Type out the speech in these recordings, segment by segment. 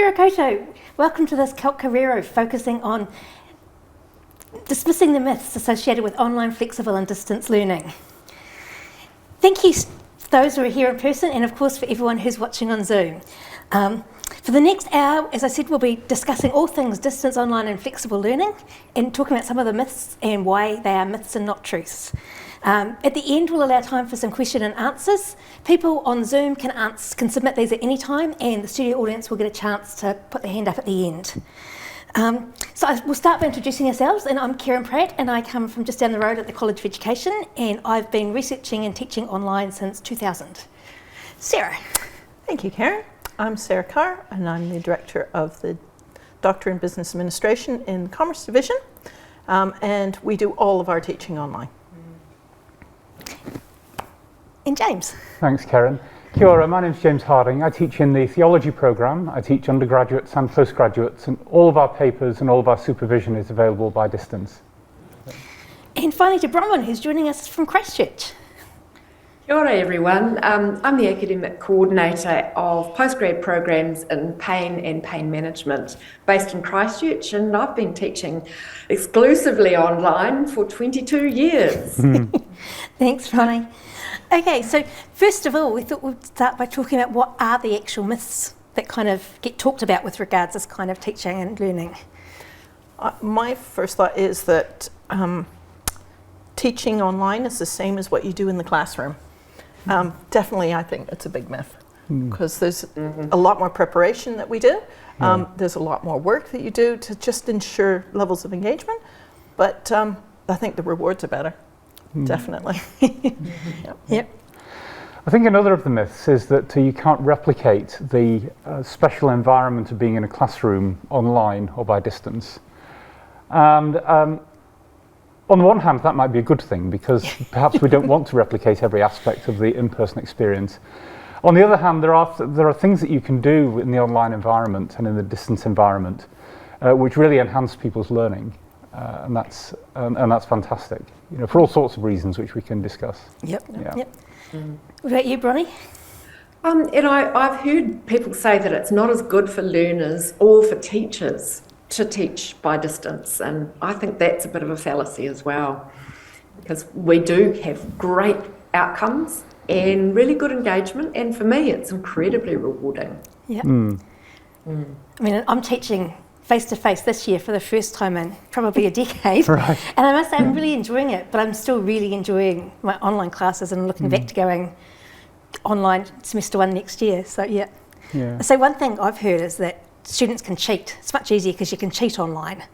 Kia koto. Welcome to this CALT Korero, focusing on dismissing the myths associated with online, flexible and distance learning. Thank you for those who are here in person, and of course for everyone who's watching on Zoom. For the next hour, as I said, we'll be discussing all things distance, online and flexible learning, and talking about some of the myths and why they are myths and not truths. At the end, we'll allow time for some question and answers. People on Zoom can submit these at any time, and the studio audience will get a chance to put their hand up at the end. We'll start by introducing ourselves, and I'm Karen Pratt, and I come from just down the road at the College of Education, and I've been researching and teaching online since 2000. Sarah. Thank you, Karen. I'm Sarah Carr, and I'm the Director of the Doctorate in Business Administration in the Commerce Division, and we do all of our teaching online. And James. Thanks, Karen. Kia ora, my name's James Harding. I teach in the theology programme. I teach undergraduates and postgraduates, and all of our papers and all of our supervision is available by distance. And finally to Bronwyn, who's joining us from Christchurch. Kia ora everyone, I'm the Academic Coordinator of Postgrad Programs in Pain and Pain Management based in Christchurch, and I've been teaching exclusively online for 22 years. Thanks, Ronnie. Okay, so first of all, we thought we'd start by talking about what are the actual myths that kind of get talked about with regards to this kind of teaching and learning. My first thought is that teaching online is the same as what you do in the classroom. Definitely, I think it's a big myth because there's a lot more preparation that we do. There's a lot more work that you do to just ensure levels of engagement, but I think the rewards are better. Definitely. Yep. I think another of the myths is that you can't replicate the special environment of being in a classroom online or by distance. And on the one hand, that might be a good thing because perhaps we don't want to replicate every aspect of the in-person experience. On the other hand, there are things that you can do in the online environment and in the distance environment which really enhance people's learning. And that's fantastic, for all sorts of reasons which we can discuss. Yep. What about you, Bronnie? And I've heard people say that it's not as good for learners or for teachers to teach by distance, and I think that's a bit of a fallacy as well, because we do have great outcomes and really good engagement, and for me it's incredibly rewarding. Yeah. I mean, I'm teaching face-to-face this year for the first time in probably a decade. Right. And I must say I'm really enjoying it, but I'm still really enjoying my online classes and looking back to going online semester one next year. So yeah. So one thing I've heard is that students can cheat. It's much easier because you can cheat online.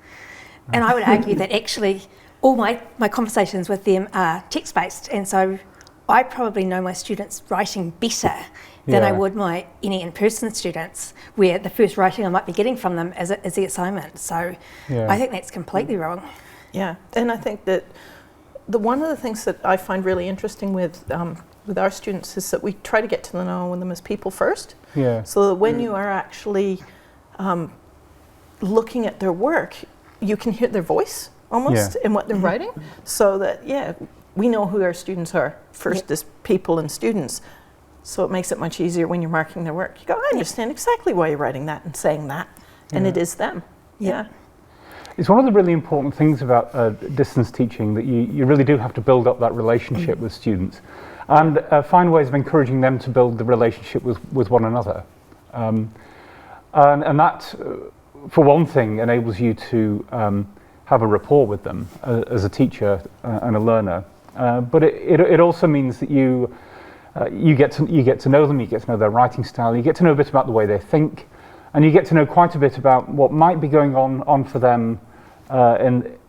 And I would argue that actually all my conversations with them are text-based, and so I probably know my students' writing better than I would any in-person students, where the first writing I might be getting from them is the assignment. So I think that's completely wrong. Yeah, and I think that one of the things that I find really interesting with our students is that we try to get to know them as people first. Yeah. So that when you are actually looking at their work, you can hear their voice almost in what they're writing. So that, we know who our students are first as people and students. So it makes it much easier when you're marking their work. You go, I understand exactly why you're writing that and saying that. And it is them. Yeah. It's one of the really important things about distance teaching that you really do have to build up that relationship with students and find ways of encouraging them to build the relationship with one another. And that, for one thing, enables you to have a rapport with them as a teacher and a learner. But it also means that you get to know them, you get to know their writing style, you get to know a bit about the way they think, and you get to know quite a bit about what might be going on for them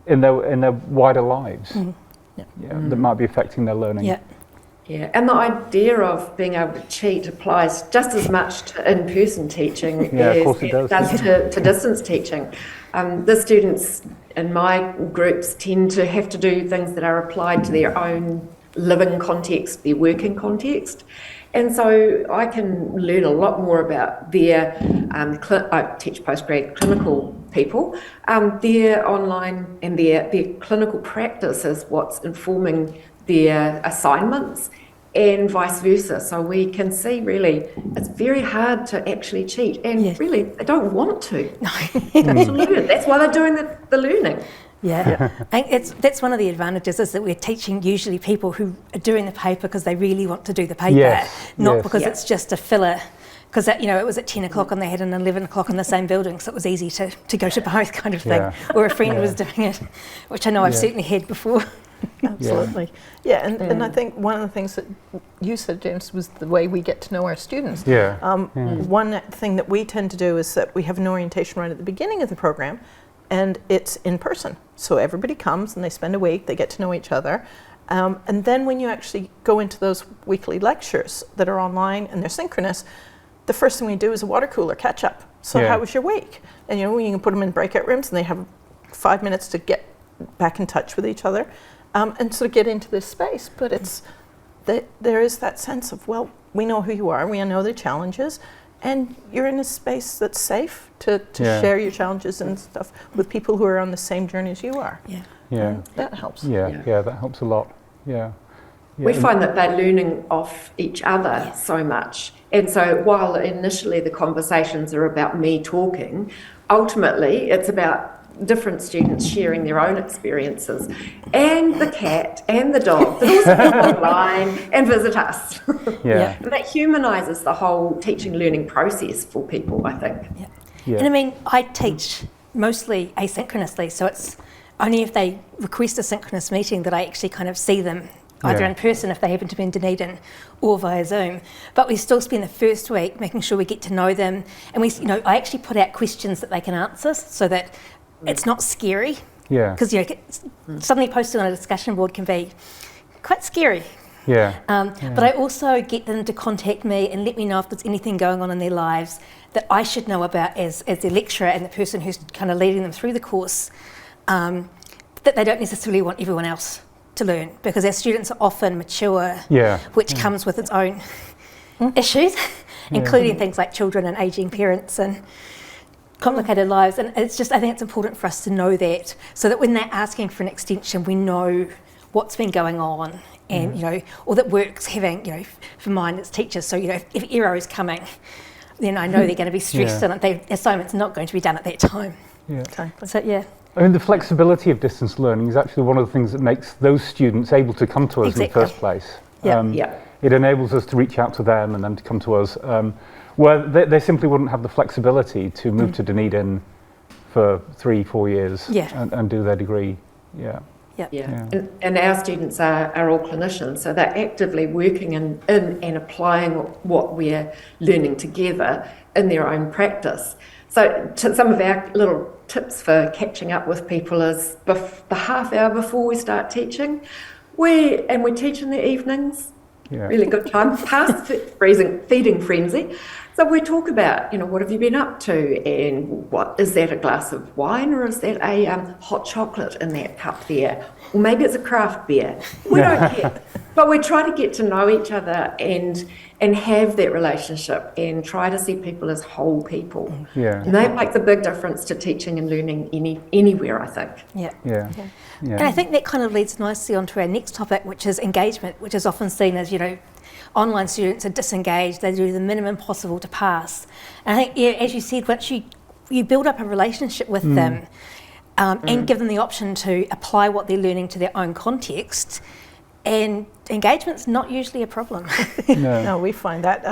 in their wider lives that might be affecting their learning. Yeah, and the idea of being able to cheat applies just as much to in-person teaching as it does to distance teaching. The students in my groups tend to have to do things that are applied to their own living context, their working context. And so I can learn a lot more about their, I teach postgrad clinical people, their online and their clinical practice is what's informing their assignments and vice versa. So we can see really it's very hard to actually cheat, and really they don't want to. To learn. That's why they're doing the learning. Yeah, I think that's one of the advantages, is that we're teaching usually people who are doing the paper because they really want to do the paper, not because it's just a filler. Because it was at 10 o'clock and they had an 11 o'clock in the same building, so it was easy to go to both kind of thing. Or a friend was doing it, which I know I've certainly had before. Absolutely. And I think one of the things that you said, James, was the way we get to know our students. One thing that we tend to do is that we have an orientation right at the beginning of the program, and it's in person. So everybody comes and they spend a week, they get to know each other. And then when you actually go into those weekly lectures that are online and they're synchronous, the first thing we do is a water cooler catch up. So how was your week? And you can put them in breakout rooms and they have 5 minutes to get back in touch with each other and sort of get into this space. But it's there is that sense of, well, we know who you are, we know the challenges, and you're in a space that's safe to share your challenges and stuff with people who are on the same journey as you are. That helps. That helps a lot. We find that they're learning off each other so much. And so while initially the conversations are about me talking, ultimately it's about different students sharing their own experiences, and the cat and the dog that also come online and visit us. And that humanises the whole teaching learning process for people, I think. And I mean, I teach mostly asynchronously, so it's only if they request a synchronous meeting that I actually kind of see them, either in person if they happen to be in Dunedin, or via Zoom. But we still spend the first week making sure we get to know them, and I actually put out questions that they can answer so that it's not scary. Because suddenly posting on a discussion board can be quite scary. But I also get them to contact me and let me know if there's anything going on in their lives that I should know about as their lecturer and the person who's kind of leading them through the course, that they don't necessarily want everyone else to learn, because our students are often mature, which comes with its own issues, including things like children and ageing parents and complicated lives. And it's just, I think it's important for us to know that, so that when they're asking for an extension, we know what's been going on, and or that work's having, for mine it's teachers, so if error is coming, then I know they're going to be stressed and the assignment's not going to be done at that time. So I mean, the flexibility of distance learning is actually one of the things that makes those students able to come to us in the first place. It enables us to reach out to them and then to come to us, where they simply wouldn't have the flexibility to move to Dunedin for 3-4 years and do their degree. And our students are all clinicians, so they're actively working in and applying what we're learning together in their own practice. So some of our little tips for catching up with people is the half hour before we start teaching, we teach in the evenings, really good time, past feeding frenzy. So we talk about, what have you been up to, and what is that, a glass of wine, or is that a hot chocolate in that cup there? Or maybe it's a craft beer. We don't care. But we try to get to know each other and have that relationship and try to see people as whole people. And that makes a big difference to teaching and learning anywhere, I think. And I think that kind of leads nicely onto our next topic, which is engagement, which is often seen as, online students are disengaged, they do the minimum possible to pass. And I think, as you said, once you build up a relationship with them and give them the option to apply what they're learning to their own context, and engagement's not usually a problem. No, we find that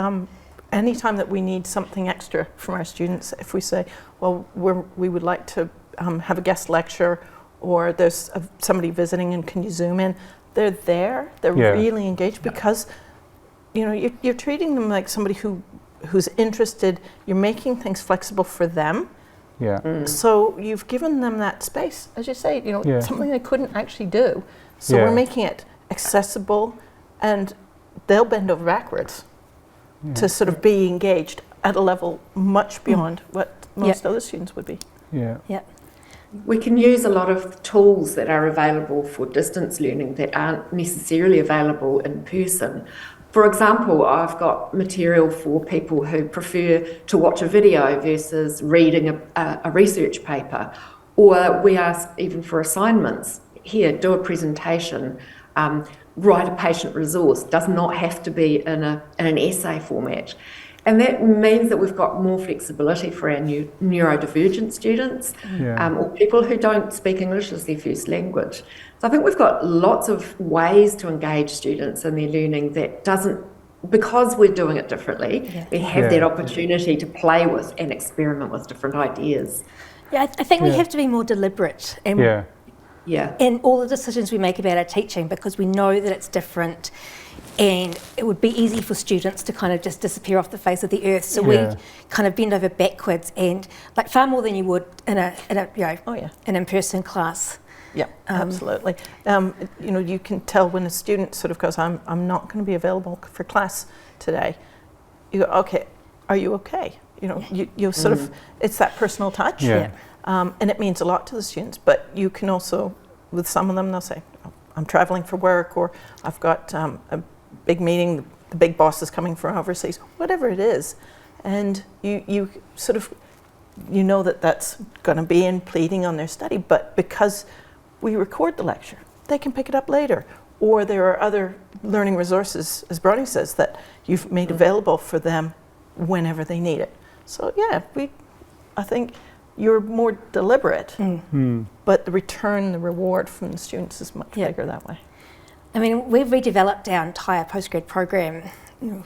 anytime that we need something extra from our students, if we say, well, we would like to have a guest lecture, or there's somebody visiting and can you Zoom in, they're there, they're really engaged, because you're treating them like somebody who's interested, you're making things flexible for them. So you've given them that space, as you say, something they couldn't actually do. So we're making it accessible, and they'll bend over backwards to sort of be engaged at a level much beyond what most other students would be. We can use a lot of tools that are available for distance learning that aren't necessarily available in person. For example, I've got material for people who prefer to watch a video versus reading a research paper, or we ask even for assignments. Here, do a presentation write a patient resource, does not have to be in an essay format. And that means that we've got more flexibility for our neurodivergent students, or people who don't speak English as their first language. So I think we've got lots of ways to engage students in their learning that doesn't, because we're doing it differently, we have that opportunity to play with and experiment with different ideas. Yeah, I think we have to be more deliberate in all the decisions we make about our teaching, because we know that it's different. And it would be easy for students to kind of just disappear off the face of the earth. So we kind of bend over backwards, and like far more than you would in an in-person class. Yeah, absolutely. You can tell when a student sort of goes, I'm not going to be available for class today. You go, okay, are you okay? You sort of, it's that personal touch. And it means a lot to the students, but you can also, with some of them, they'll say, I'm traveling for work, or I've got a big meeting, the big boss is coming from overseas, whatever it is. And you sort of, that that's going to be impeding on their study, but because we record the lecture, they can pick it up later. Or there are other learning resources, as Bronnie says, that you've made available for them whenever they need it. So I think you're more deliberate, but the reward from the students is much bigger that way. I mean, we've redeveloped our entire postgrad program a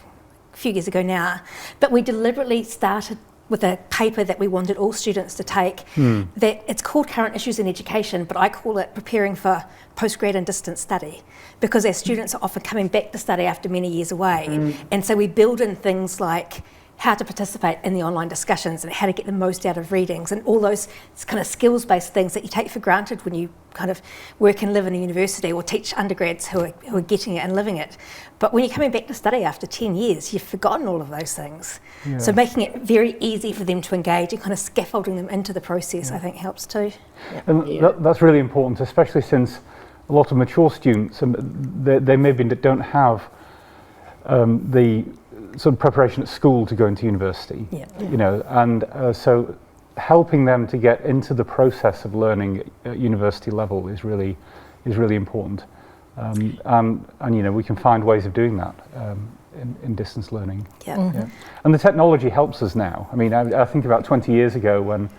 few years ago now, but we deliberately started with a paper that we wanted all students to take. That it's called Current Issues in Education, but I call it Preparing for Postgrad and Distance Study, because our students are often coming back to study after many years away. And so we build in things like how to participate in the online discussions and how to get the most out of readings and all those kind of skills-based things that you take for granted when you kind of work and live in a university or teach undergrads who are getting it and living it. But when you're coming back to study after 10 years, you've forgotten all of those things. So making it very easy for them to engage and kind of scaffolding them into the process, I think helps too. And that's really important, especially since a lot of mature students, they maybe don't have the sort of preparation at school to go into university, and so helping them to get into the process of learning at university level is really important, and we can find ways of doing that in distance learning. And the technology helps us now. I mean, I think about 20 years ago when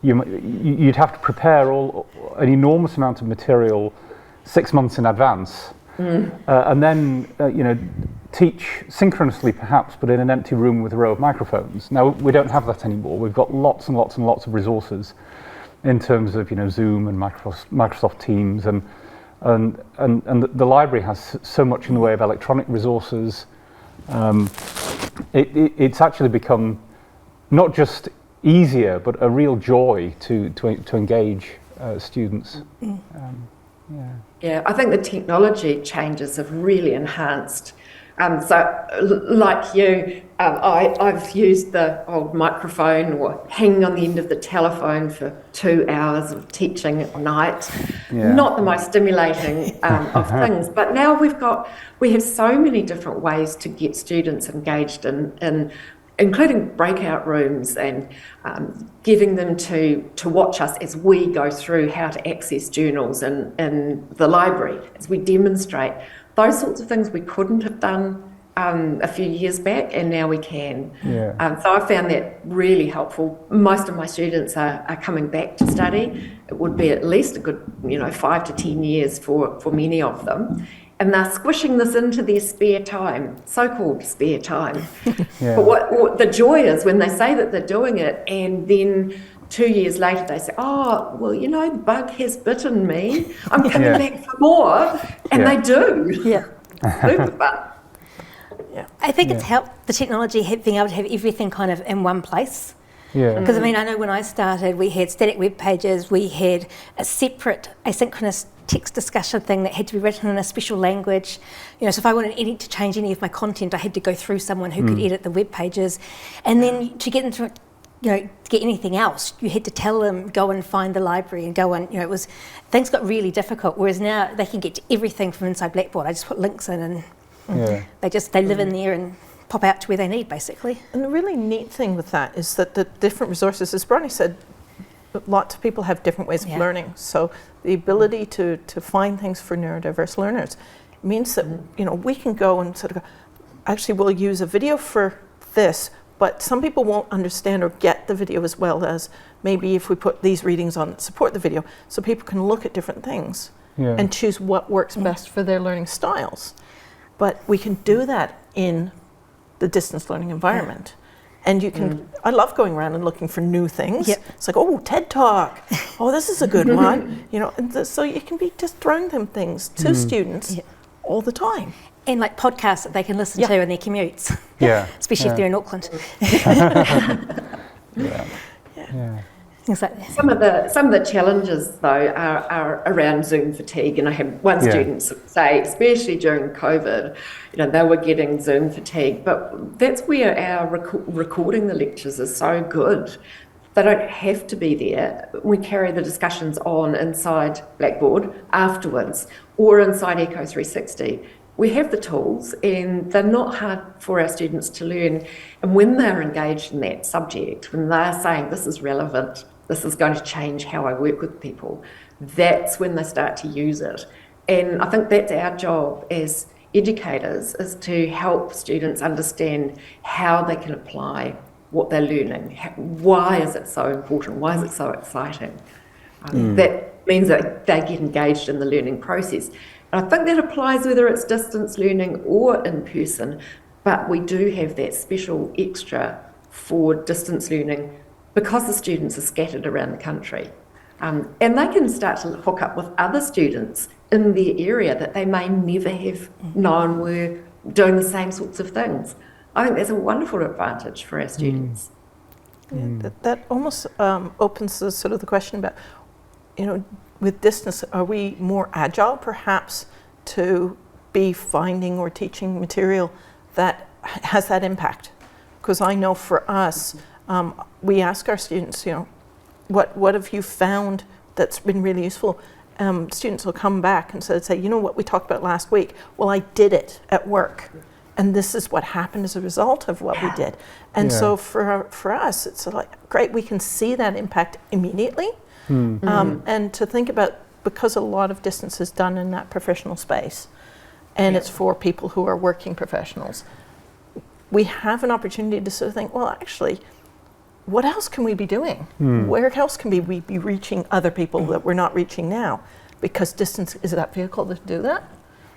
you'd have to prepare an enormous amount of material 6 months in advance, and then teach synchronously perhaps, but in an empty room with a row of microphones. Now we don't have that anymore. We've got lots and lots and lots of resources in terms of Zoom and Microsoft Teams, and the library has so much in the way of electronic resources. It's actually become not just easier, but a real joy to engage students. I think the technology changes have really enhanced. So like you, I've used the old microphone or hanging on the end of the telephone for 2 hours of teaching at night. Not the most stimulating of things, but now we have so many different ways to get students engaged in including breakout rooms and getting them to watch us as we go through how to access journals in the library, as we demonstrate. Those sorts of things we couldn't have done a few years back, and now we can. So I found that really helpful. Most of my students are coming back to study. It would be at least a good 5 to 10 years for many of them. And they're squishing this into their spare time, so-called spare time. But what the joy is when they say that they're doing it, and then 2 years later they say, oh, well, the bug has bitten me. I'm coming back for more. And they do. Super fun. I think it's helped the technology being able to have everything kind of in one place. Because I know when I started, we had static web pages, we had a separate asynchronous text discussion thing that had to be written in a special language. So if I wanted to change any of my content, I had to go through someone who could edit the web pages. And then to get into to get anything else, you had to tell them, go and find the library and go and, things got really difficult. Whereas now they can get to everything from inside Blackboard. I just put links in and they live in there and pop out to where they need, basically. And the really neat thing with that is that the different resources, as Bronnie said, lots of people have different ways of learning. So the ability to find things for neurodiverse learners means that, you know, we can go and sort of go, actually we'll use a video for this, but some people won't understand or get the video as well as maybe if we put these readings on that support the video, so people can look at different things and choose what works best for their learning styles. But we can do that in the distance learning environment. And you can, I love going around and looking for new things. It's like, oh, TED Talk. Oh, this is a good one. You know, and so you can be just throwing them things to students all the time. And like podcasts that they can listen to in their commutes. Especially if they're in Auckland. Things like that. Some of the challenges though are around Zoom fatigue, and I had one student say, especially during COVID, you know, they were getting Zoom fatigue, but that's where our recording the lectures is so good. They don't have to be there. We carry the discussions on inside Blackboard afterwards or inside Echo 360. We have the tools and they're not hard for our students to learn. And when they're engaged in that subject, when they're saying this is relevant, this is going to change how I work with people, that's when they start to use it. And I think that's our job as educators, is to help students understand how they can apply what they're learning. Why is it so important? Why is it so exciting? That means that they get engaged in the learning process. I think that applies whether it's distance learning or in person, but we do have that special extra for distance learning because the students are scattered around the country. And they can start to hook up with other students in their area that they may never have known were doing the same sorts of things. I think that's a wonderful advantage for our students. That almost opens the sort of the question about, you know, with distance, are we more agile perhaps to be finding or teaching material that has that impact? Because I know for us, we ask our students, you know, what have you found that's been really useful? Students will come back and say, you know what we talked about last week? Well, I did it at work. And this is what happened as a result of what we did. And so for us, it's like, great, we can see that impact immediately. And to think about, because a lot of distance is done in that professional space, and it's for people who are working professionals, we have an opportunity to sort of think, well, actually, what else can we be doing? Where else can we be reaching other people that we're not reaching now? Because distance is that vehicle to do that.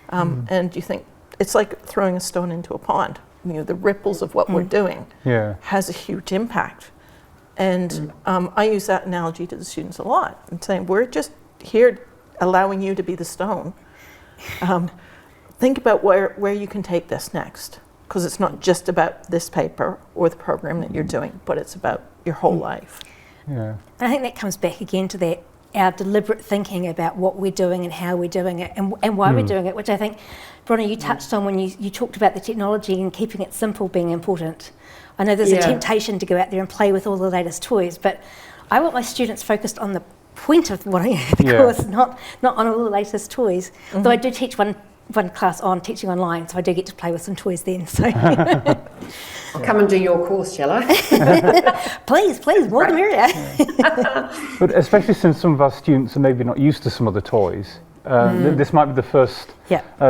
And you think, it's like throwing a stone into a pond. You know, the ripples of what we're doing has a huge impact. And I use that analogy to the students a lot, and saying, we're just here allowing you to be the stone. Think about where you can take this next, because it's not just about this paper or the program that you're doing, but it's about your whole life. I think that comes back again to that, our deliberate thinking about what we're doing and how we're doing it and why we're doing it, which I think, Bronnie, you touched on when you talked about the technology and keeping it simple being important. I know there's a temptation to go out there and play with all the latest toys, but I want my students focused on the point of what the course, not on all the latest toys. Though I do teach one class on teaching online, so I do get to play with some toys then. So I'll come and do your course, shall I? Please, more the merrier. But especially since some of our students are maybe not used to some of the toys, this might be the first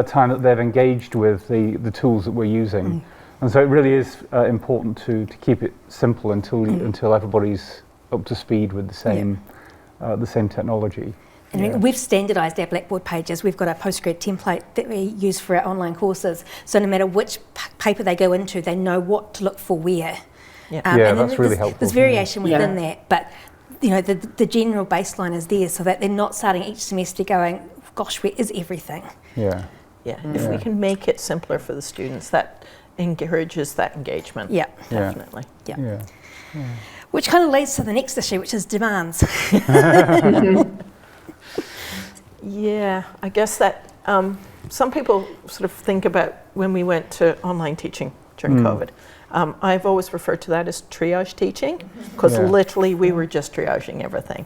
time that they've engaged with the tools that we're using. And so it really is important to keep it simple until everybody's up to speed with the same technology. And we've standardised our Blackboard pages. We've got a postgrad template that we use for our online courses. So no matter which paper they go into, they know what to look for where. And that's really helpful. There's variation within that, but you know the general baseline is there, so that they're not starting each semester going, gosh, where is everything? If we can make it simpler for the students, that encourages that engagement. Definitely. Which kind of leads to the next issue, which is demands. I guess that some people sort of think about when we went to online teaching during COVID. I've always referred to that as triage teaching, because literally we were just triaging everything.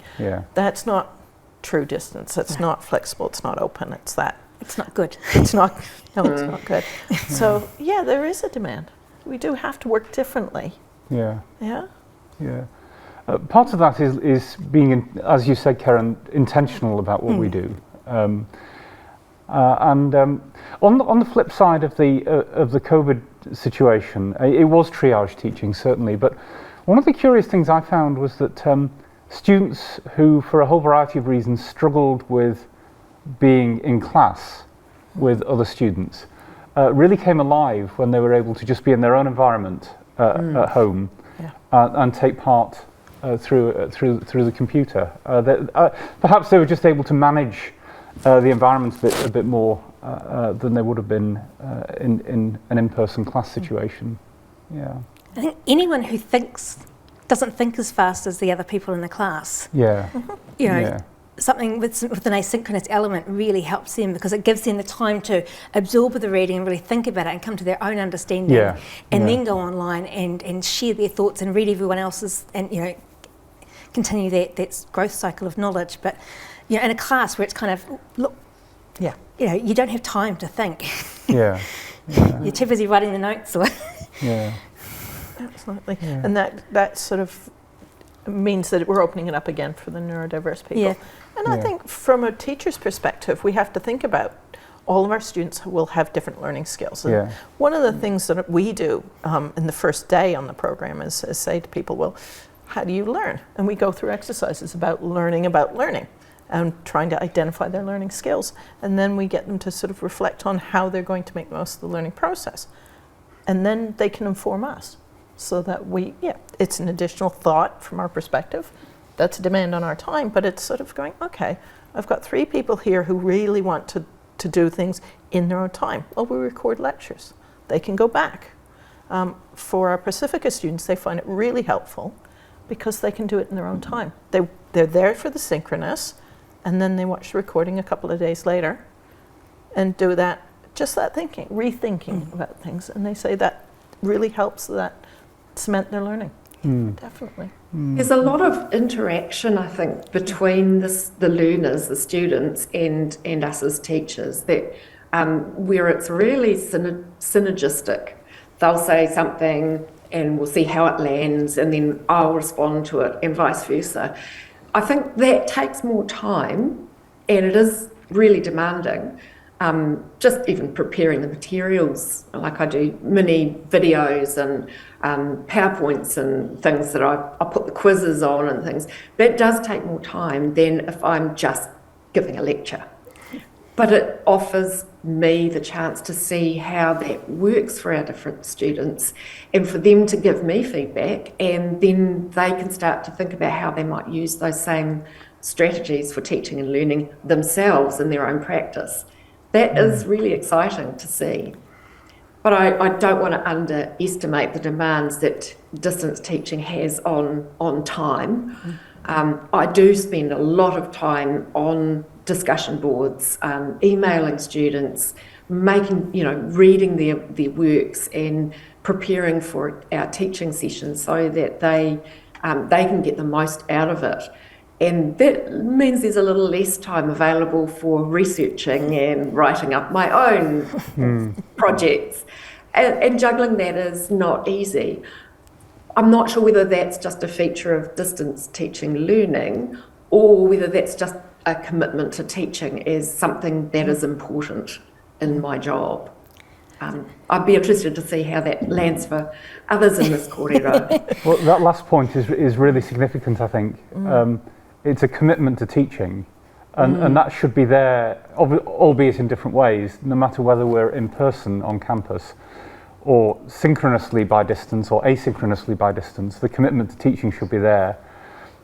That's not true distance. It's not flexible. It's not open. It's that. It's not good. It's not. No, it's not good. So there is a demand. We do have to work differently. Part of that is being, as you said, Karen, intentional about what we do. On the flip side of the COVID situation, it was triage teaching, certainly, but one of the curious things I found was that students who, for a whole variety of reasons, struggled with being in class with other students really came alive when they were able to just be in their own environment at home and take part through the computer. Perhaps they were just able to manage the environment a bit more than they would have been in an in-person class situation. Yeah. I think anyone who doesn't think as fast as the other people in the class. Yeah. You know, something with an asynchronous element really helps them because it gives them the time to absorb the reading and really think about it and come to their own understanding. And then go online and share their thoughts and read everyone else's and, you know, continue that growth cycle of knowledge. But, you know, in a class where it's kind of, you know, you don't have time to think. You're too busy writing the notes. Or Absolutely. And that sort of means that we're opening it up again for the neurodiverse people. And I think from a teacher's perspective, we have to think about all of our students will have different learning skills. And one of the things that we do in the first day on the program is say to people, well, how do you learn? And we go through exercises about learning and trying to identify their learning skills. And then we get them to sort of reflect on how they're going to make most of the learning process. And then they can inform us so that it's an additional thought from our perspective. That's a demand on our time, but it's sort of going, okay, I've got 3 people here who really want to do things in their own time. Well, we record lectures. They can go back. For our Pacifica students, they find it really helpful because they can do it in their own time. They're there for the synchronous, and then they watch the recording a couple of days later and do that thinking, rethinking about things. And they say that really helps that cement their learning. Definitely. There's a lot of interaction, I think, between the learners, the students, and us as teachers, that where it's really synergistic. They'll say something and we'll see how it lands, and then I'll respond to it, and vice versa. I think that takes more time, and it is really demanding. Just even preparing the materials, like I do mini videos and PowerPoints and things that I put the quizzes on and things. That does take more time than if I'm just giving a lecture. But it offers me the chance to see how that works for our different students and for them to give me feedback, and then they can start to think about how they might use those same strategies for teaching and learning themselves in their own practice. That is really exciting to see. But I don't want to underestimate the demands that distance teaching has on time. I do spend a lot of time on discussion boards, emailing students, reading their works and preparing for our teaching sessions so that they can get the most out of it. And that means there's a little less time available for researching and writing up my own projects. And juggling that is not easy. I'm not sure whether that's just a feature of distance teaching learning or whether that's just a commitment to teaching as something that is important in my job. I'd be interested to see how that lands for others in this Kōrero. Well, that last point is really significant, I think. It's a commitment to teaching, and that should be there, albeit in different ways, no matter whether we're in person on campus or synchronously by distance or asynchronously by distance. The commitment to teaching should be there,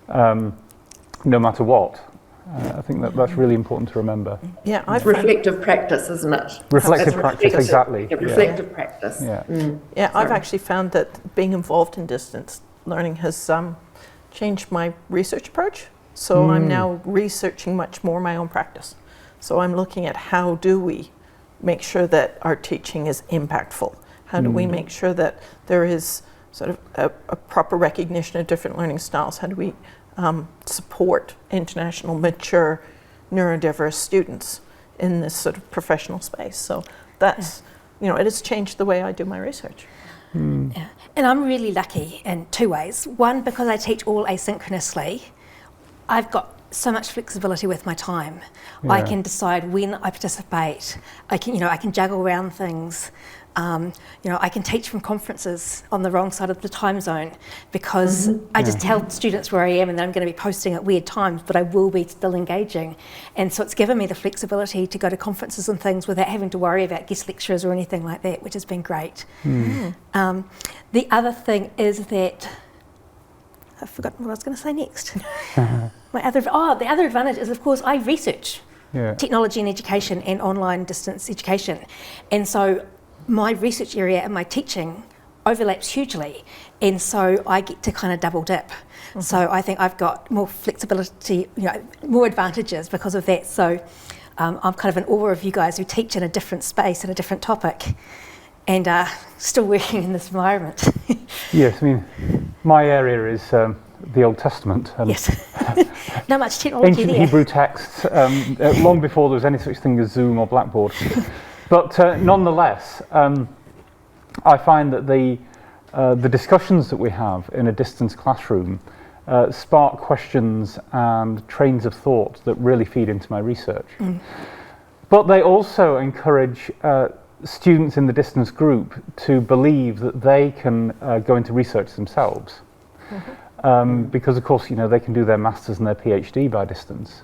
no matter what. I think that's really important to remember. Yeah, it's reflective practice, isn't it? Reflective practice, exactly. Yeah, reflective practice. Yeah, I've actually found that being involved in distance learning has changed my research approach. So I'm now researching much more my own practice. So I'm looking at how do we make sure that our teaching is impactful? How do we make sure that there is sort of a proper recognition of different learning styles? How do we support international, mature, neurodiverse students in this sort of professional space? So that's, it has changed the way I do my research. Yeah. And I'm really lucky in two ways. One, because I teach all asynchronously, I've got so much flexibility with my time. Yeah. I can decide when I participate. I can juggle around things. I can teach from conferences on the wrong side of the time zone because I just tell students where I am and that I'm going to be posting at weird times, but I will be still engaging. And so it's given me the flexibility to go to conferences and things without having to worry about guest lecturers or anything like that, which has been great. The other thing is that I've forgotten what I was going to say next. The other advantage is, of course, I research technology in education and online distance education. And so my research area and my teaching overlaps hugely, and so I get to kind of double dip. So I think I've got more flexibility, more advantages because of that. So I'm kind of in awe of you guys who teach in a different space and a different topic, and still working in this environment. Yes, I mean, my area is the Old Testament. And yes, not much technology ancient there. Hebrew texts, long before there was any such thing as Zoom or Blackboard. But nonetheless, I find that the discussions that we have in a distance classroom spark questions and trains of thought that really feed into my research. But they also encourage students in the distance group to believe that they can go into research themselves. Because of course, they can do their masters and their PhD by distance.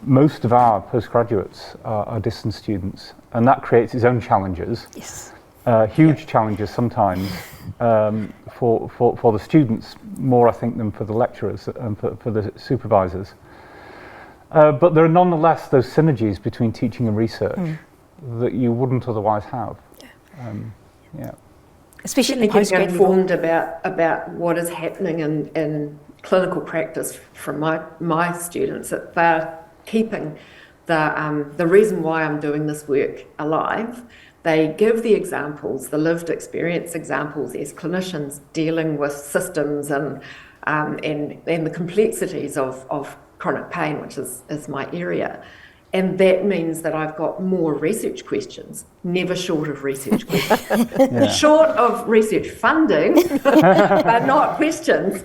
Most of our postgraduates are distance students, and that creates its own challenges. Yes. Huge challenges sometimes for the students, more I think than for the lecturers and for the supervisors. But there are nonetheless those synergies between teaching and research that you wouldn't otherwise have. Especially getting informed about what is happening in clinical practice from my students, that they're keeping the reason why I'm doing this work alive. They give the examples, the lived experience examples as clinicians dealing with systems and the complexities of chronic pain, which is my area. And that means that I've got more research questions, never short of research questions. Short of research funding, but not questions.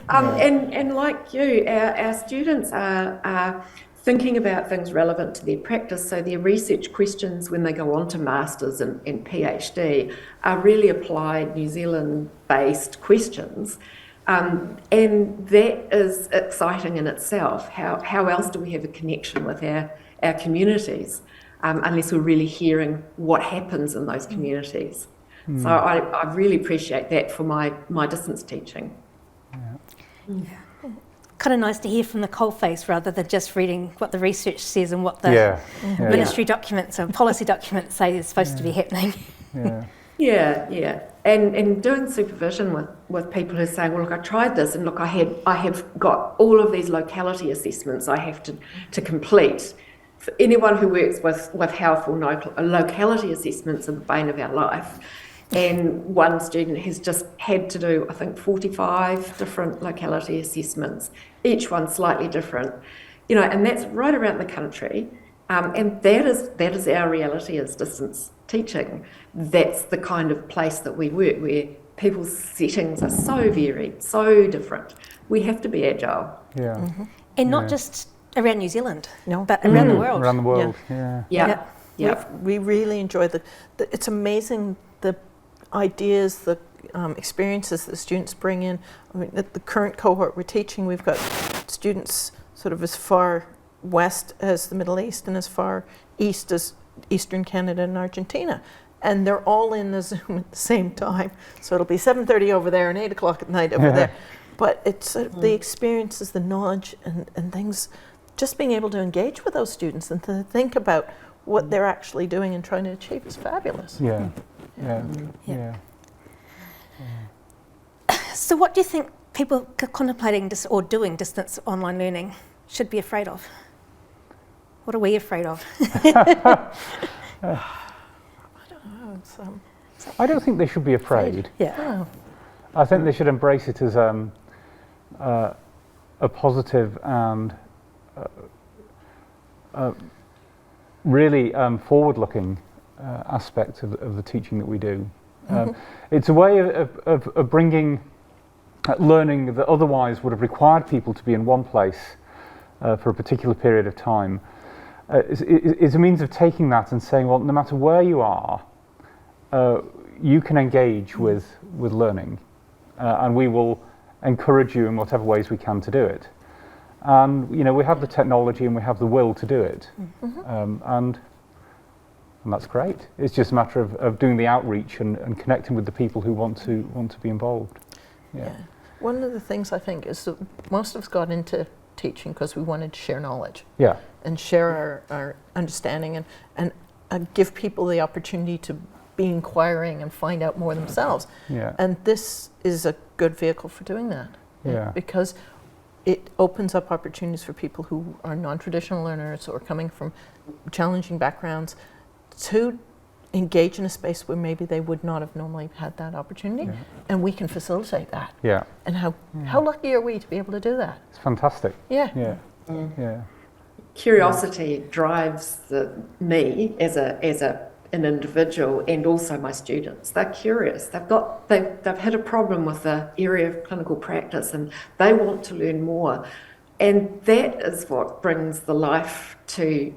And like you, our students are thinking about things relevant to their practice, so their research questions when they go on to Masters and PhD are really applied New Zealand-based questions. And that is exciting in itself. How else do we have a connection with our communities unless we're really hearing what happens in those communities? So I really appreciate that for my distance teaching. Kind of nice to hear from the coalface rather than just reading what the research says and what the ministry documents or policy documents say is supposed to be happening. And doing supervision with people who say, well, look, I tried this, and look, I have got all of these locality assessments I have to complete. For anyone who works with health or locality assessments are the bane of our life. And one student has just had to do, I think, 45 different locality assessments, each one slightly different, and that's right around the country. And that is our reality as distance teaching. That's the kind of place that we work, where people's settings are so varied, so different. We have to be agile. And not just around New Zealand, but around the world. Around the world, We really enjoy it's amazing the ideas, the experiences that the students bring in. I mean, at the current cohort we're teaching, we've got students sort of as far west as the Middle East and as far east as Eastern Canada and Argentina. And they're all in the Zoom at the same time. So it'll be 7:30 over there and 8 o'clock at night over there. But it's sort of the experiences, the knowledge and things, just being able to engage with those students and to think about what they're actually doing and trying to achieve is fabulous. So what do you think people contemplating or doing distance online learning should be afraid of? What are we afraid of? I don't know. I don't think they should be afraid. I think they should embrace it as a positive and really forward-looking aspect of the teaching that we do. It's a way of bringing learning that otherwise would have required people to be in one place for a particular period of time. Is a means of taking that and saying, well, no matter where you are, you can engage with learning, and we will encourage you in whatever ways we can to do it. And we have the technology and we have the will to do it, and that's great. It's just a matter of doing the outreach and connecting with the people who want to be involved. Yeah. One of the things I think is that most of us got into teaching because we wanted to share knowledge. Yeah. And share our understanding and give people the opportunity to be inquiring and find out more themselves. Yeah. And this is a good vehicle for doing that. Yeah. Because it opens up opportunities for people who are non-traditional learners or coming from challenging backgrounds to engage in a space where maybe they would not have normally had that opportunity, and we can facilitate that. Yeah. And how lucky are we to be able to do that? It's fantastic. Yeah. Yeah. Yeah. Curiosity drives me as an individual, and also my students. They're curious. They've had a problem with the area of clinical practice, and they want to learn more. And that is what brings the life to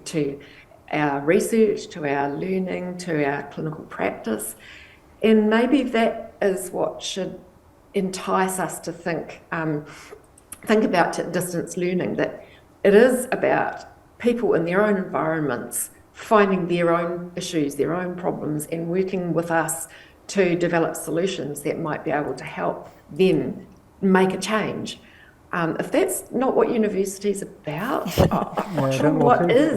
our research, to our learning, to our clinical practice. And maybe that is what should entice us to think about distance learning, that it is about people in their own environments finding their own issues, their own problems, and working with us to develop solutions that might be able to help them make a change. If that's not what university is about, I'm not sure what is.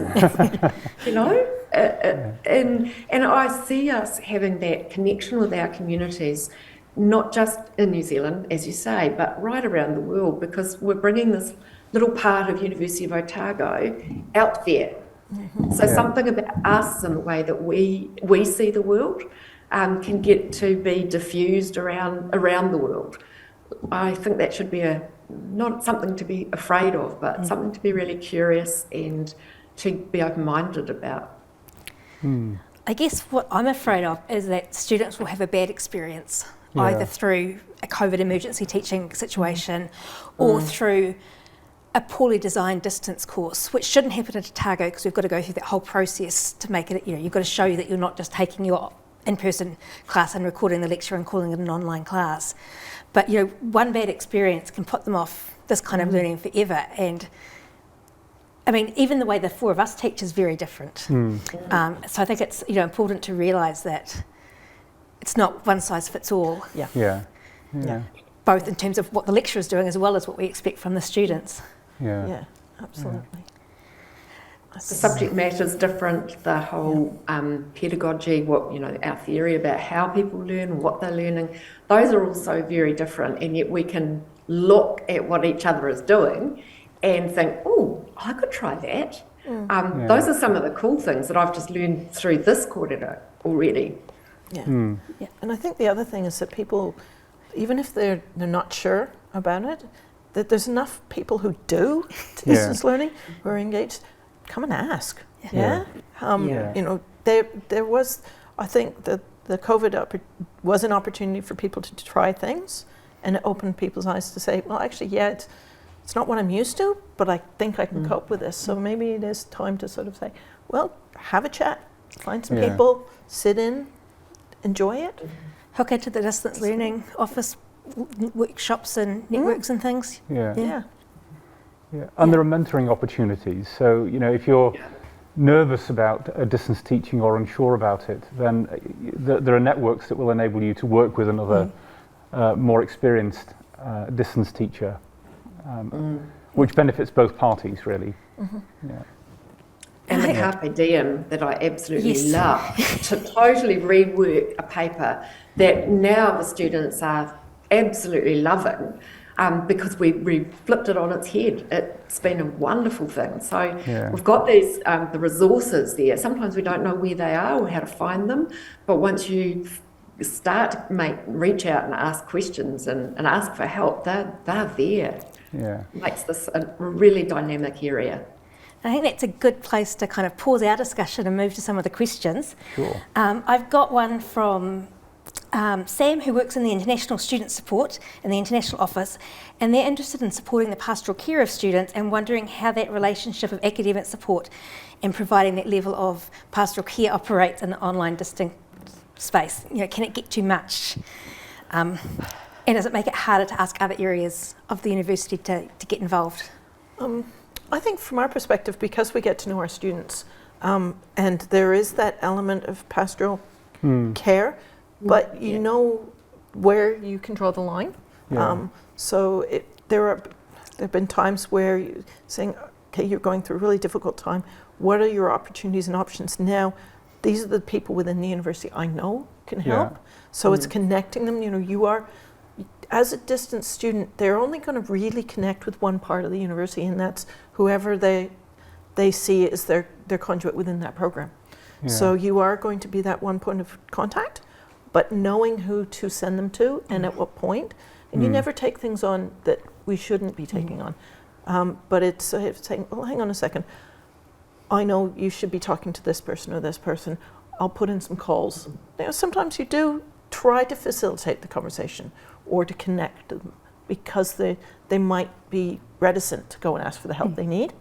And I see us having that connection with our communities, not just in New Zealand, as you say, but right around the world, because we're bringing this little part of University of Otago out there. So something about us and the way that we see the world can get to be diffused around the world. I think that should be not something to be afraid of, but something to be really curious and to be open-minded about. I guess what I'm afraid of is that students will have a bad experience, either through a COVID emergency teaching situation or through a poorly designed distance course, which shouldn't happen at Otago because we've got to go through that whole process to make it, you've got to show that you're not just taking your in-person class and recording the lecture and calling it an online class. But one bad experience can put them off this kind of learning forever. And I mean, even the way the four of us teach is very different. So I think it's important to realise that it's not one size fits all. Yeah. Both in terms of what the lecturer is doing as well as what we expect from the students. Yeah, absolutely. The subject matter is different. The whole pedagogy, our theory about how people learn, what they're learning, those are also very different. And yet we can look at what each other is doing and think, oh, I could try that. Those are some of the cool things that I've just learned through this Kōrero already. Yeah. And I think the other thing is that people, even if they're not sure about it, that there's enough people who do distance learning who are engaged. Come and ask. There was, I think that the COVID was an opportunity for people to try things, and it opened people's eyes to say, well, actually, it's not what I'm used to, but I think I can cope with this. So maybe it is time to sort of say, well, have a chat, find some people, sit in, enjoy it. Hook into the distance learning office workshops and networks and things. Yeah. And there are mentoring opportunities. So, if you're nervous about distance teaching or unsure about it, then there are networks that will enable you to work with another more experienced distance teacher, which benefits both parties, really. And the Carpe Diem that I absolutely love, to totally rework a paper that now the students are absolutely loving. Because we flipped it on its head. It's been a wonderful thing. So we've got these the resources there. Sometimes we don't know where they are or how to find them, but once you start to reach out and ask questions and ask for help, they're there. Makes this a really dynamic area. I think that's a good place to kind of pause our discussion and move to some of the questions. Sure. I've got one from Sam, who works in the International Student Support in the International Office, and they're interested in supporting the pastoral care of students and wondering how that relationship of academic support and providing that level of pastoral care operates in the online distant space. You know, can it get too much? And does it make it harder to ask other areas of the university to get involved? I think from our perspective, because we get to know our students, and there is that element of pastoral care, but you know where you can draw the line. Yeah. So there have been times where you're saying, okay, you're going through a really difficult time. What are your opportunities and options now? These are the people within the university I know can help. So it's connecting them. You know, you are, as a distance student, they're only going to really connect with one part of the university, and that's whoever they see as their conduit within that program. Yeah. So you are going to be that one point of contact, but knowing who to send them to and at what point. And you never take things on that we shouldn't be taking on. But it's saying, oh, hang on a second. I know you should be talking to this person or this person. I'll put in some calls. You know, sometimes you do try to facilitate the conversation or to connect them because they might be reticent to go and ask for the help they need,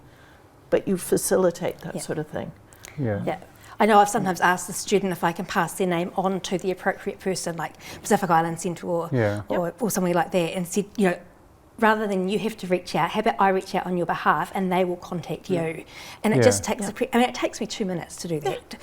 but you facilitate that sort of thing. Yeah. I know I've sometimes asked the student if I can pass their name on to the appropriate person, like Pacific Island Centre or somewhere like that, and said, you know, rather than you have to reach out, how about I reach out on your behalf and they will contact you. And it just takes, it takes me 2 minutes to do that.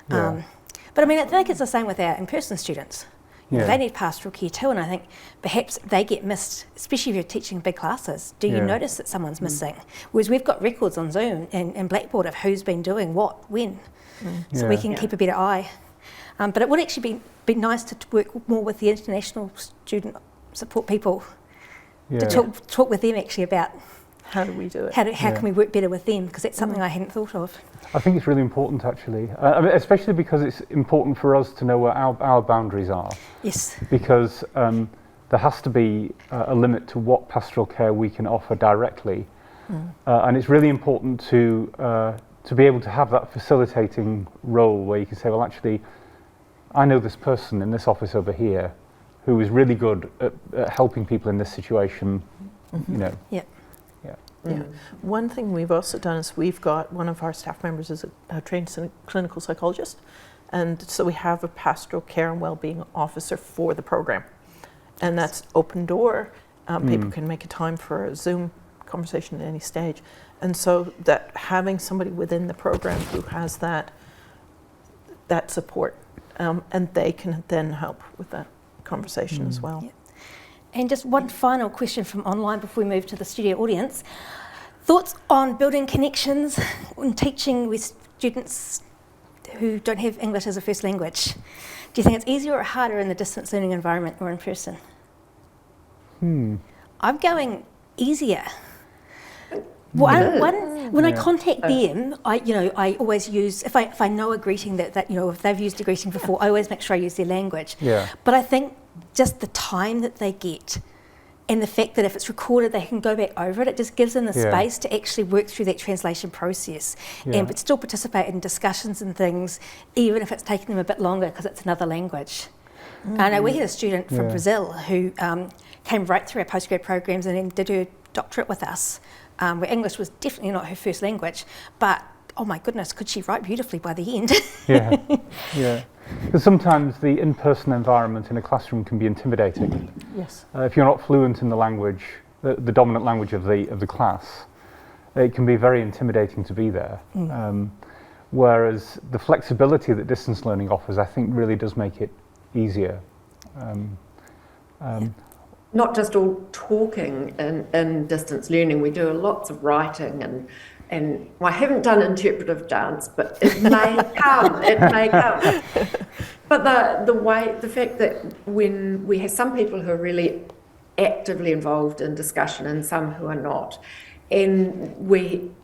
But I mean, I think it's the same with our in-person students. You know, they need pastoral care too, and I think perhaps they get missed, especially if you're teaching big classes. Do you notice that someone's missing? Whereas we've got records on Zoom and Blackboard of who's been doing what, when, so we can keep a better eye. But it would actually be nice to work more with the international student support people, to talk with them actually about how do we do it? How can we work better with them? Because that's something I hadn't thought of. I think it's really important actually, I mean, especially because it's important for us to know where our boundaries are. Yes. Because there has to be a limit to what pastoral care we can offer directly. And it's really important to be able to have that facilitating role where you can say, well, actually, I know this person in this office over here who is really good at helping people in this situation, you know. Yeah. One thing we've also done is we've got one of our staff members is a trained clinical psychologist, and so we have a pastoral care and wellbeing officer for the program, and that's open door. People can make a time for a Zoom conversation at any stage, and so that having somebody within the program who has that support, and they can then help with that conversation as well. And just one final question from online before we move to the studio audience. Thoughts on building connections when teaching with students who don't have English as a first language? Do you think it's easier or harder in the distance learning environment or in person? I'm going easier. When I contact them, I always use, if I know a greeting that if they've used a greeting before, I always make sure I use their language. But I think just the time that they get and the fact that if it's recorded they can go back over it, it just gives them the space to actually work through that translation process but still participate in discussions and things, even if it's taking them a bit longer because it's another language. I know we had a student from Brazil who came right through our postgrad programs and then did her doctorate with us, where English was definitely not her first language, but oh my goodness, could she write beautifully by the end? Because sometimes the in-person environment in a classroom can be intimidating. If you're not fluent in the language, the dominant language of the class, it can be very intimidating to be there. Whereas the flexibility that distance learning offers, I think, really does make it easier. Not just all talking in distance learning, we do lots of writing and I haven't done interpretive dance, but it may come, But the fact that when we have some people who are really actively involved in discussion and some who are not, and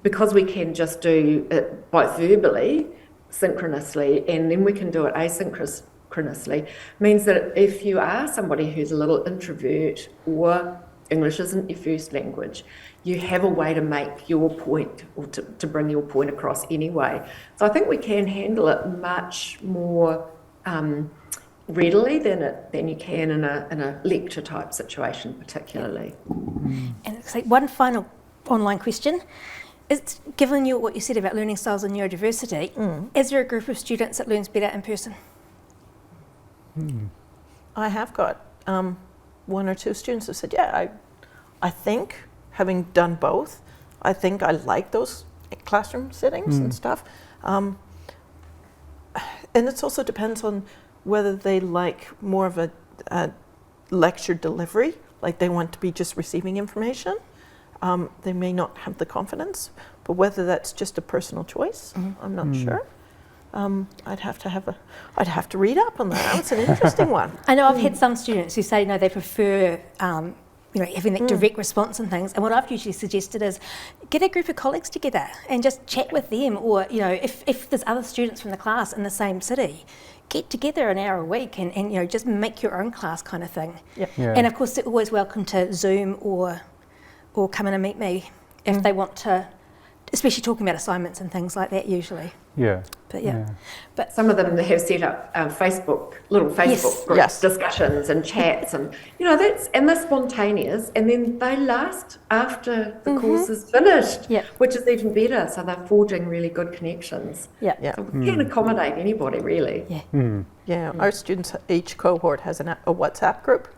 because we can just do it both verbally, synchronously, and then we can do it asynchronously, means that if you are somebody who's a little introvert or English isn't your first language, you have a way to make your point or to bring your point across anyway. So I think we can handle it much more readily than you can in a lecture type situation, particularly. And so one final online question. It's, given what you said about learning styles and neurodiversity, is there a group of students that learns better in person? I have got one or two students who said, yeah, I think, having done both, I think I like those classroom settings and stuff. And it also depends on whether they like more of a lecture delivery, like they want to be just receiving information. They may not have the confidence, but whether that's just a personal choice, I'm not sure. I'd have to read up on that. That's an interesting one. I know I've had some students who say no, they prefer having that direct response and things. And what I've usually suggested is get a group of colleagues together and just chat with them, or if there's other students from the class in the same city, get together an hour a week and just make your own class kind of thing. Yep. Yeah. And of course they're always welcome to Zoom or come in and meet me if they want to, especially talking about assignments and things like that usually. Yeah. But But some of them have set up little Facebook groups, discussions and chats, and they're spontaneous, and then they last after the course is finished, which is even better. So they're forging really good connections. So we can accommodate anybody really. Our students, each cohort has a WhatsApp group,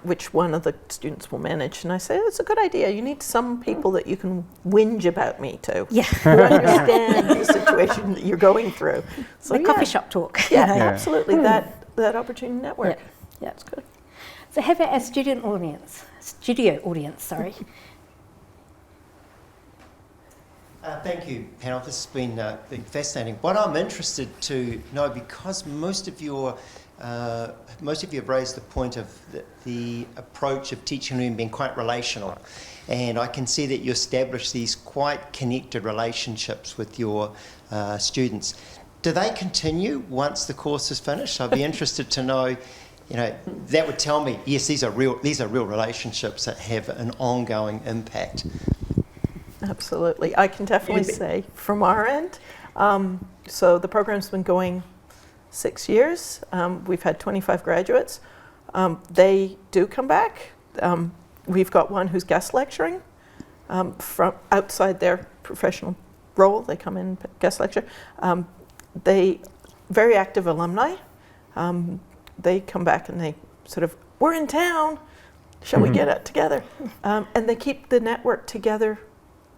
which one of the students will manage. And I say, it's a good idea. You need some people that you can whinge about me to. Who understand the situation that you're going through. So like coffee shop talk. Absolutely. That opportunity network. That's good. So how about our studio audience, sorry. Thank you, panel. This has been fascinating. What I'm interested to know, because most of you have raised the point of the approach of teaching and learning being quite relational, and I can see that you establish these quite connected relationships with your students. Do they continue once the course is finished? I'd be interested to know. That would tell me, yes, these are real relationships that have an ongoing impact. Absolutely. I can definitely say from our end, so the program's been going 6 years. We've had 25 graduates. They do come back. We've got one who's guest lecturing from outside their professional role. They come in guest lecture. They very active alumni. They come back and they sort of, we're in town. Shall we get it together? And they keep the network together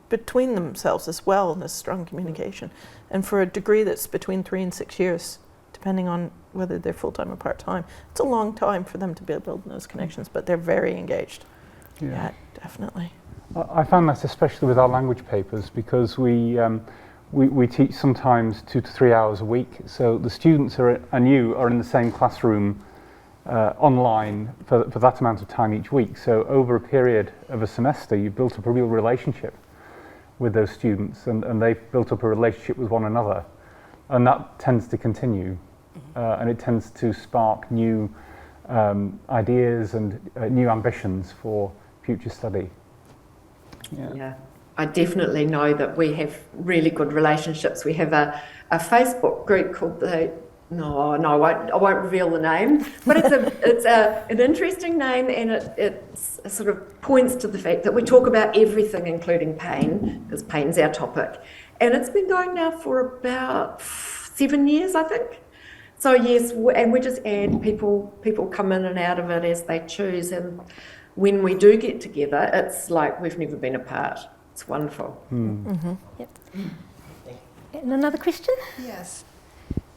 between themselves as well in this strong communication. And for a degree that's between 3 and 6 years, depending on whether they're full-time or part-time. It's a long time for them to be building those connections, but they're very engaged. Yeah, definitely. I found that especially with our language papers, because we teach sometimes 2 to 3 hours a week. So the students and you are in the same classroom online for that amount of time each week. So over a period of a semester, you've built up a real relationship with those students, and they've built up a relationship with one another. And that tends to continue, and it tends to spark new ideas and new ambitions for future study. I definitely know that we have really good relationships. We have a Facebook group called I won't reveal the name, but it's an interesting name, and it sort of points to the fact that we talk about everything, including pain, because pain's our topic. And it's been going now for about 7 years, I think. So yes, and we just add people come in and out of it as they choose. And when we do get together, it's like we've never been apart. It's wonderful. Yep. And another question? Yes.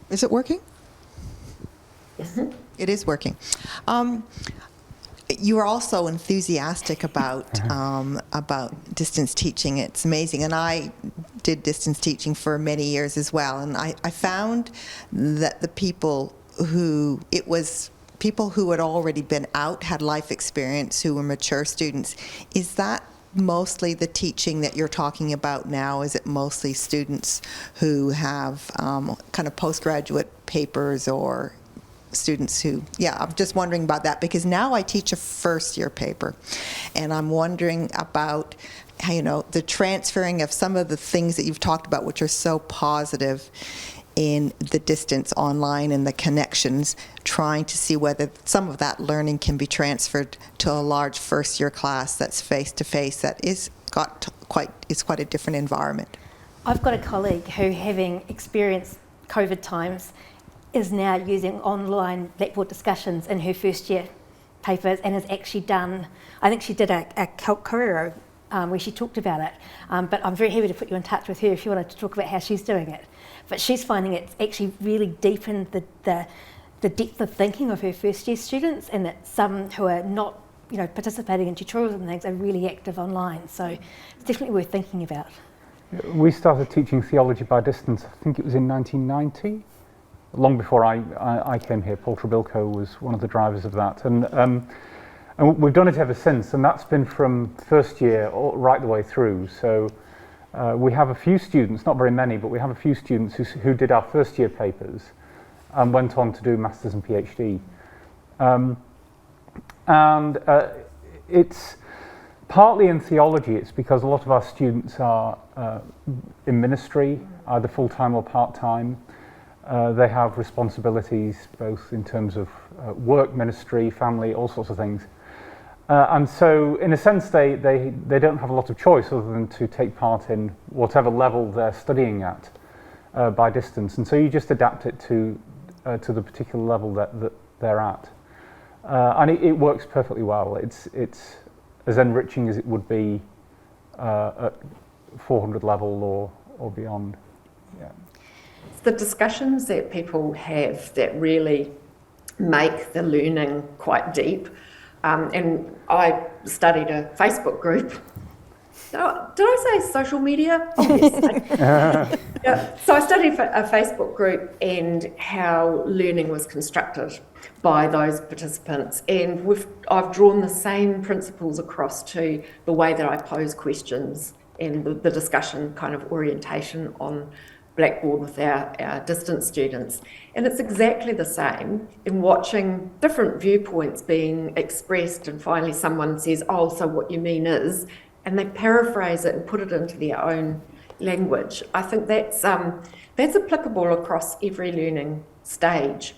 Is it working? Yes. It is working. You are also enthusiastic about distance teaching. It's amazing, and I did distance teaching for many years as well. And I found that the people who had already been out, had life experience, who were mature students. Is that mostly the teaching that you're talking about now? Is it mostly students who have kind of postgraduate papers, or students who, I'm just wondering about that, because now I teach a first year paper, and I'm wondering about how, the transferring of some of the things that you've talked about, which are so positive, in the distance online and the connections, trying to see whether some of that learning can be transferred to a large first-year class that's face-to-face, that is quite a different environment. I've got a colleague who, having experienced COVID times, is now using online blackboard discussions in her first year papers and has actually done, I think she did a CALT Korero where she talked about it, but I'm very happy to put you in touch with her if you wanted to talk about how she's doing it. But she's finding it's actually really deepened the depth of thinking of her first year students, and that some who are not participating in tutorials and things are really active online, so it's definitely worth thinking about. We started teaching theology by distance, I think it was in 1990. Long before I came here. Paul Trebilco was one of the drivers of that, and we've done it ever since, and that's been from first year right the way through. So we have a few students, not very many, but we have a few students who did our first year papers and went on to do Masters and PhD. It's partly in theology. It's because a lot of our students are in ministry, either full-time or part-time. They have responsibilities both in terms of work, ministry, family, all sorts of things. And so in a sense they don't have a lot of choice other than to take part in whatever level they're studying at by distance. And so you just adapt it to the particular level that they're at. And it works perfectly well. It's as enriching as it would be at 400 level or beyond. Yeah. The discussions that people have that really make the learning quite deep. And I studied a Facebook group. Did I say social media? Oh, yes. Yeah. So I studied a Facebook group and how learning was constructed by those participants. And I've drawn the same principles across to the way that I pose questions and the discussion kind of orientation on Blackboard with our distance students. And it's exactly the same in watching different viewpoints being expressed, and finally someone says, oh, so what you mean is, and they paraphrase it and put it into their own language. I think that's applicable across every learning stage.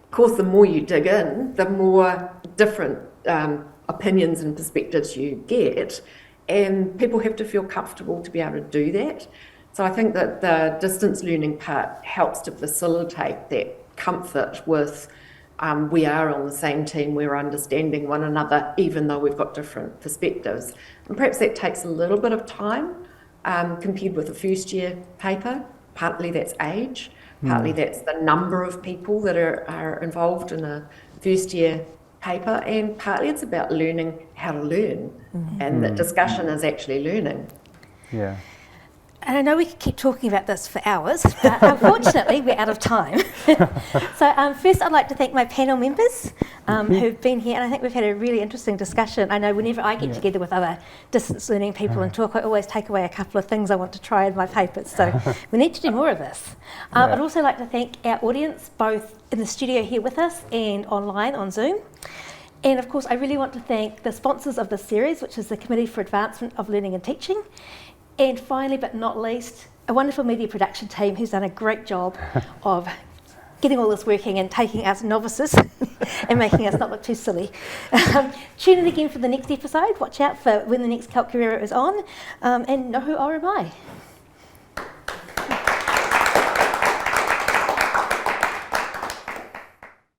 Of course, the more you dig in, the more different opinions and perspectives you get, and people have to feel comfortable to be able to do that. So I think that the distance learning part helps to facilitate that comfort with we are on the same team, we're understanding one another, even though we've got different perspectives. And perhaps that takes a little bit of time compared with a first year paper. Partly that's age, partly that's the number of people that are involved in a first year paper, and partly it's about learning how to learn, and that discussion is actually learning. Yeah. And I know we could keep talking about this for hours, but unfortunately we're out of time. So first I'd like to thank my panel members who've been here, and I think we've had a really interesting discussion. I know whenever I get together with other distance learning people and talk, I always take away a couple of things I want to try in my papers, so we need to do more of this. I'd also like to thank our audience, both in the studio here with us and online on Zoom. And of course I really want to thank the sponsors of this series, which is the Committee for Advancement of Learning and Teaching. And finally, but not least, a wonderful media production team who's done a great job of getting all this working and taking us novices and making us not look too silly. Tune in again for the next episode. Watch out for when the next CALT Korero is on, and noho ora mai.